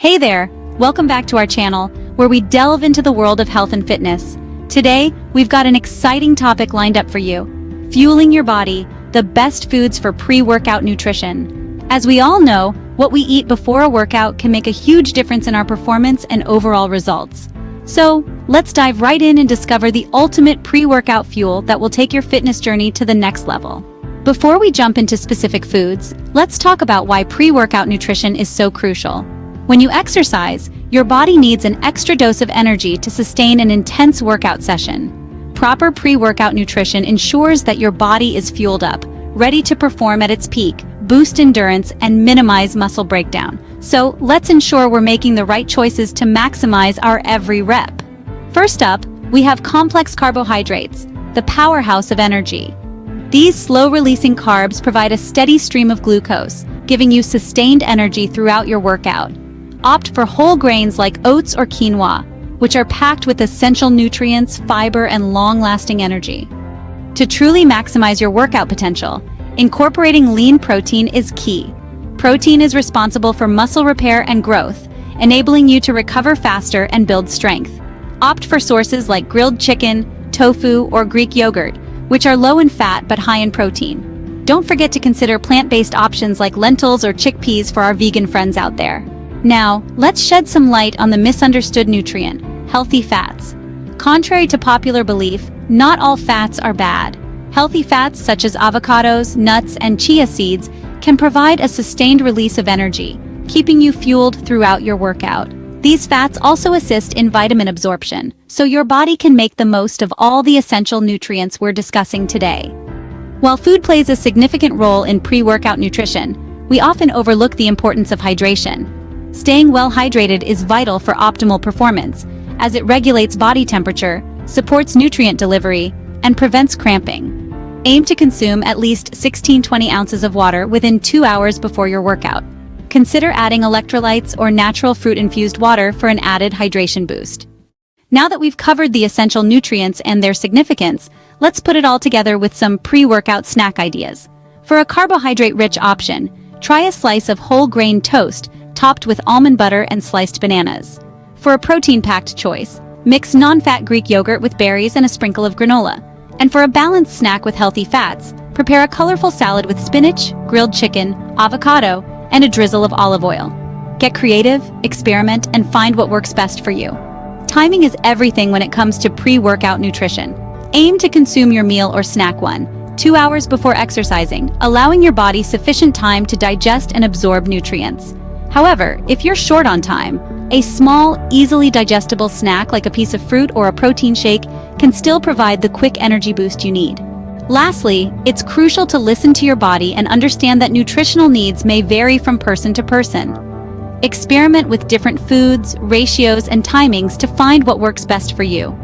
Hey there, welcome back to our channel, where we delve into the world of health and fitness. Today, we've got an exciting topic lined up for you: fueling your body, the best foods for pre-workout nutrition. As we all know, what we eat before a workout can make a huge difference in our performance and overall results. So, let's dive right in and discover the ultimate pre-workout fuel that will take your fitness journey to the next level. Before we jump into specific foods, let's talk about why pre-workout nutrition is so crucial. When you exercise, your body needs an extra dose of energy to sustain an intense workout session. Proper pre-workout nutrition ensures that your body is fueled up, ready to perform at its peak, boost endurance, and minimize muscle breakdown. So, let's ensure we're making the right choices to maximize our every rep. First up, we have complex carbohydrates, the powerhouse of energy. These slow-releasing carbs provide a steady stream of glucose, giving you sustained energy throughout your workout. Opt for whole grains like oats or quinoa, which are packed with essential nutrients, fiber, and long-lasting energy. To truly maximize your workout potential, incorporating lean protein is key. Protein is responsible for muscle repair and growth, enabling you to recover faster and build strength. Opt for sources like grilled chicken, tofu, or Greek yogurt, which are low in fat but high in protein. Don't forget to consider plant-based options like lentils or chickpeas for our vegan friends out there. Now, let's shed some light on the misunderstood nutrient, healthy fats. Contrary to popular belief, not all fats are bad. Healthy fats such as avocados, nuts, and chia seeds can provide a sustained release of energy, keeping you fueled throughout your workout. These fats also assist in vitamin absorption, so your body can make the most of all the essential nutrients we're discussing today. While food plays a significant role in pre-workout nutrition, we often overlook the importance of hydration. Staying well hydrated is vital for optimal performance, as it regulates body temperature, supports nutrient delivery, and prevents cramping. Aim to consume at least 16-20 ounces of water within 2 hours before your workout. Consider adding electrolytes or natural fruit-infused water for an added hydration boost. Now that we've covered the essential nutrients and their significance, let's put it all together with some pre-workout snack ideas. For a carbohydrate-rich option, try a slice of whole grain toast topped with almond butter and sliced bananas. For a protein-packed choice, mix non-fat Greek yogurt with berries and a sprinkle of granola. And for a balanced snack with healthy fats, prepare a colorful salad with spinach, grilled chicken, avocado, and a drizzle of olive oil. Get creative, experiment, and find what works best for you. Timing is everything when it comes to pre-workout nutrition. Aim to consume your meal or snack 2 hours before exercising, allowing your body sufficient time to digest and absorb nutrients. However, if you're short on time, a small, easily digestible snack like a piece of fruit or a protein shake can still provide the quick energy boost you need. Lastly, it's crucial to listen to your body and understand that nutritional needs may vary from person to person. Experiment with different foods, ratios, and timings to find what works best for you.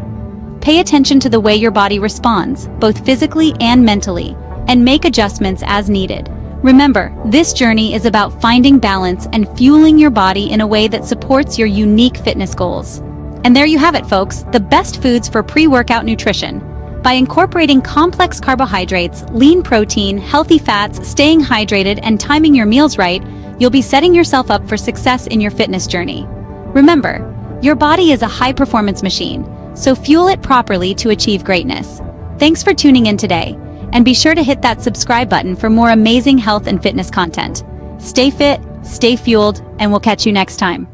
Pay attention to the way your body responds, both physically and mentally, and make adjustments as needed. Remember, this journey is about finding balance and fueling your body in a way that supports your unique fitness goals. And there you have it, folks, the best foods for pre-workout nutrition. By incorporating complex carbohydrates, lean protein, healthy fats, staying hydrated, and timing your meals right, you'll be setting yourself up for success in your fitness journey. Remember, your body is a high-performance machine, so fuel it properly to achieve greatness. Thanks for tuning in today. And be sure to hit that subscribe button for more amazing health and fitness content. Stay fit, stay fueled, and we'll catch you next time.